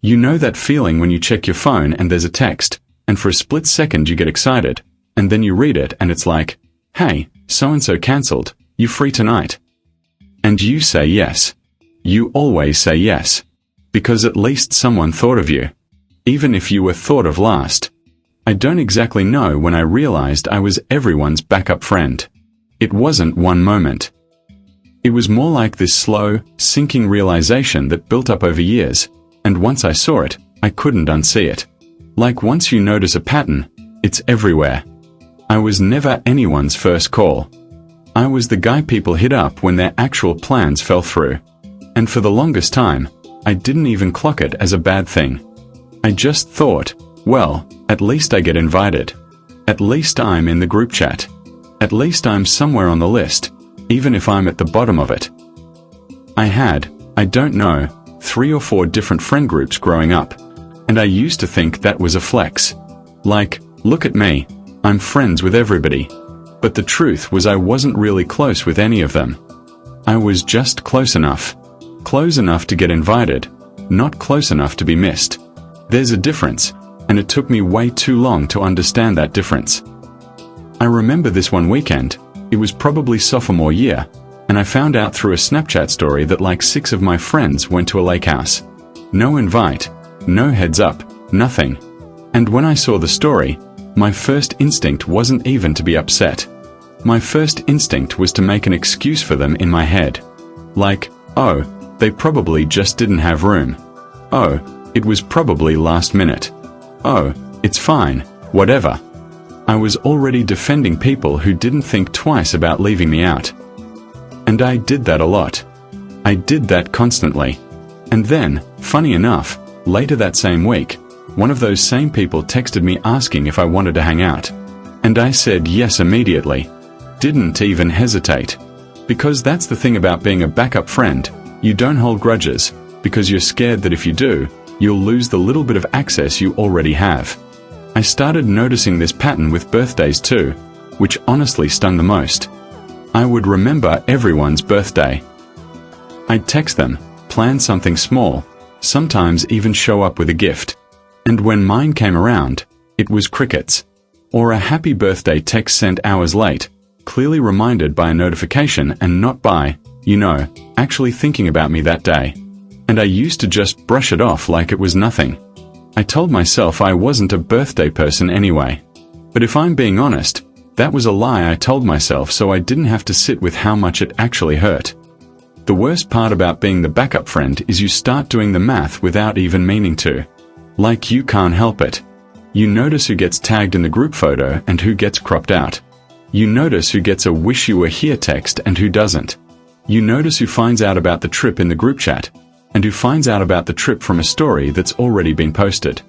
You know that feeling when you check your phone and there's a text, and for a split second you get excited, and then you read it and it's like, hey, so-and-so cancelled, you free tonight? And you say yes. You always say yes. Because at least someone thought of you. Even if you were thought of last. I don't exactly know when I realized I was everyone's backup friend. It wasn't one moment. It was more like this slow, sinking realization that built up over years, and once I saw it, I couldn't unsee it. Like once you notice a pattern, it's everywhere. I was never anyone's first call. I was the guy people hit up when their actual plans fell through. And for the longest time, I didn't even clock it as a bad thing. I just thought, well, at least I get invited. At least I'm in the group chat. At least I'm somewhere on the list, even if I'm at the bottom of it. I had, I don't know, 3 or 4 different friend groups growing up, and I used to think that was a flex. Like, look at me, I'm friends with everybody. But the truth was I wasn't really close with any of them. I was just close enough. Close enough to get invited, not close enough to be missed. There's a difference, and it took me way too long to understand that difference. I remember this one weekend, it was probably sophomore year, and I found out through a Snapchat story that like 6 of my friends went to a lake house. No invite, no heads up, nothing. And when I saw the story, my first instinct wasn't even to be upset. My first instinct was to make an excuse for them in my head. Like, oh, they probably just didn't have room. Oh, it was probably last minute. Oh, it's fine, whatever. I was already defending people who didn't think twice about leaving me out. And I did that a lot. I did that constantly. And then, funny enough, later that same week, one of those same people texted me asking if I wanted to hang out. And I said yes immediately. Didn't even hesitate. Because that's the thing about being a backup friend, you don't hold grudges, because you're scared that if you do, you'll lose the little bit of access you already have. I started noticing this pattern with birthdays too, which honestly stung the most. I would remember everyone's birthday. I'd text them, plan something small, sometimes even show up with a gift. And when mine came around, it was crickets. Or a happy birthday text sent hours late, clearly reminded by a notification and not by, actually thinking about me that day. And I used to just brush it off like it was nothing. I told myself I wasn't a birthday person anyway. But if I'm being honest, that was a lie I told myself so I didn't have to sit with how much it actually hurt. The worst part about being the backup friend is you start doing the math without even meaning to. Like you can't help it. You notice who gets tagged in the group photo and who gets cropped out. You notice who gets a wish you were here text and who doesn't. You notice who finds out about the trip in the group chat, and who finds out about the trip from a story that's already been posted.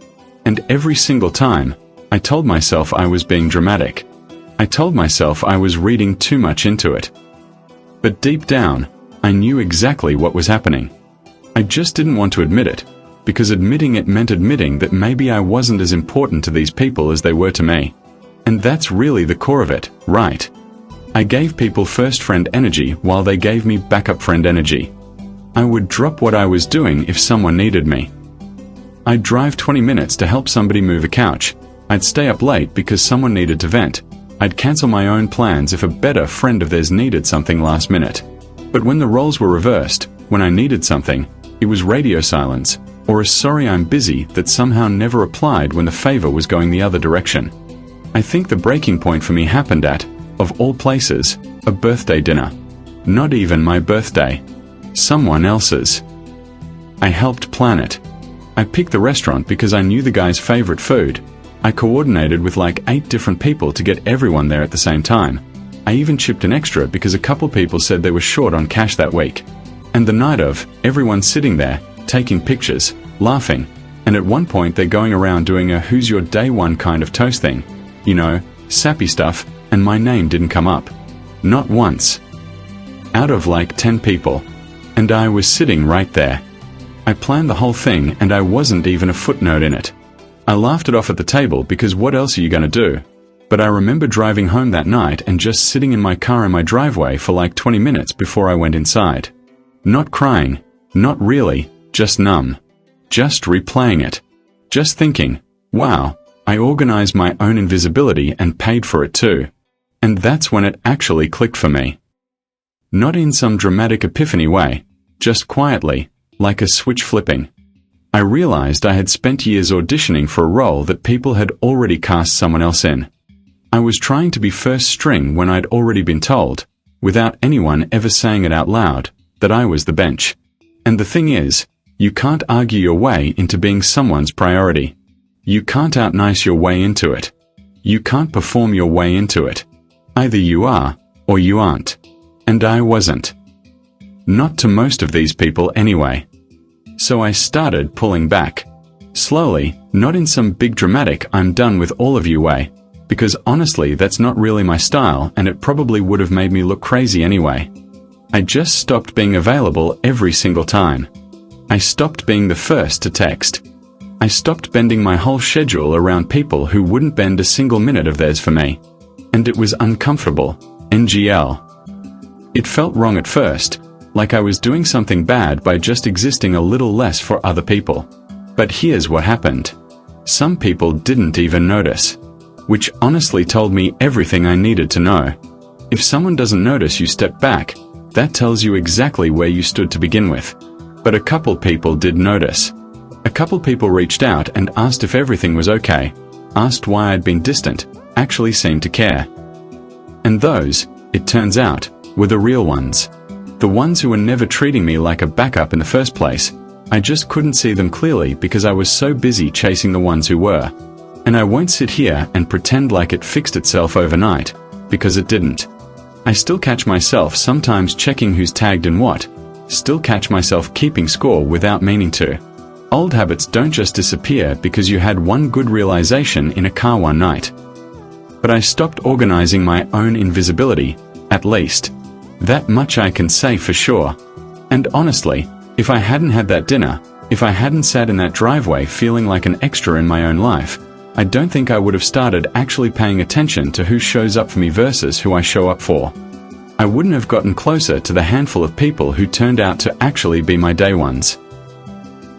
And every single time, I told myself I was being dramatic. I told myself I was reading too much into it. But deep down, I knew exactly what was happening. I just didn't want to admit it, because admitting it meant admitting that maybe I wasn't as important to these people as they were to me. And that's really the core of it, right? I gave people first friend energy while they gave me backup friend energy. I would drop what I was doing if someone needed me. I'd drive 20 minutes to help somebody move a couch. I'd stay up late because someone needed to vent. I'd cancel my own plans if a better friend of theirs needed something last minute. But when the roles were reversed, when I needed something, it was radio silence, or a sorry I'm busy that somehow never applied when the favor was going the other direction. I think the breaking point for me happened at, of all places, a birthday dinner. Not even my birthday. Someone else's. I helped plan it. I picked the restaurant because I knew the guy's favorite food. I coordinated with like 8 different people to get everyone there at the same time. I even chipped an extra because a couple people said they were short on cash that week. And the night of, everyone's sitting there, taking pictures, laughing, and at one point they're going around doing a who's your day one kind of toast thing. Sappy stuff, and my name didn't come up. Not once. Out of like 10 people. And I was sitting right there. I planned the whole thing and I wasn't even a footnote in it. I laughed it off at the table because what else are you gonna do? But I remember driving home that night and just sitting in my car in my driveway for like 20 minutes before I went inside. Not crying, not really, just numb. just replaying it. Just thinking, wow, I organized my own invisibility and paid for it too. And that's when it actually clicked for me. Not in some dramatic epiphany way, just quietly, like a switch flipping. I realized I had spent years auditioning for a role that people had already cast someone else in. I was trying to be first string when I'd already been told, without anyone ever saying it out loud, that I was the bench. And the thing is, you can't argue your way into being someone's priority. You can't outnice your way into it. You can't perform your way into it. Either you are, or you aren't. And I wasn't. Not to most of these people anyway. So I started pulling back. Slowly, not in some big dramatic I'm done with all of you way, because honestly that's not really my style and it probably would have made me look crazy anyway. I just stopped being available every single time. I stopped being the first to text. I stopped bending my whole schedule around people who wouldn't bend a single minute of theirs for me. And it was uncomfortable. NGL. It felt wrong at first, like I was doing something bad by just existing a little less for other people. But here's what happened. Some people didn't even notice. Which honestly told me everything I needed to know. If someone doesn't notice you step back, that tells you exactly where you stood to begin with. But a couple people did notice. A couple people reached out and asked if everything was okay, asked why I'd been distant, actually seemed to care. And those, it turns out, were the real ones. The ones who were never treating me like a backup in the first place. I just couldn't see them clearly because I was so busy chasing the ones who were. And I won't sit here and pretend like it fixed itself overnight, because it didn't. I still catch myself sometimes checking who's tagged in what, still catch myself keeping score without meaning to. Old habits don't just disappear because you had one good realization in a car one night. But I stopped organizing my own invisibility, at least. That much I can say for sure. And honestly, if I hadn't had that dinner, if I hadn't sat in that driveway feeling like an extra in my own life, I don't think I would have started actually paying attention to who shows up for me versus who I show up for. I wouldn't have gotten closer to the handful of people who turned out to actually be my day ones.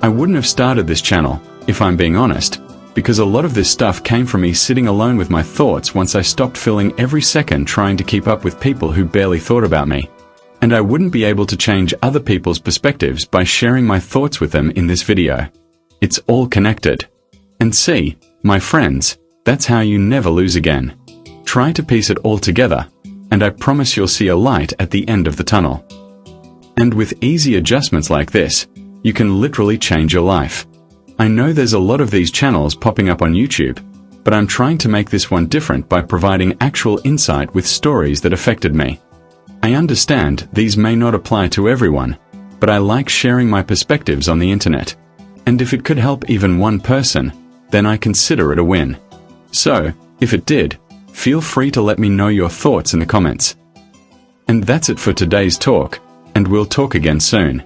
I wouldn't have started this channel, if I'm being honest, because a lot of this stuff came from me sitting alone with my thoughts once I stopped filling every second trying to keep up with people who barely thought about me. And I wouldn't be able to change other people's perspectives by sharing my thoughts with them in this video. It's all connected. And see, my friends, that's how you never lose again. Try to piece it all together, and I promise you'll see a light at the end of the tunnel. And with easy adjustments like this, you can literally change your life. I know there's a lot of these channels popping up on YouTube, but I'm trying to make this one different by providing actual insight with stories that affected me. I understand these may not apply to everyone, but I like sharing my perspectives on the internet. And if it could help even one person, then I consider it a win. So, if it did, feel free to let me know your thoughts in the comments. And that's it for today's talk, and we'll talk again soon.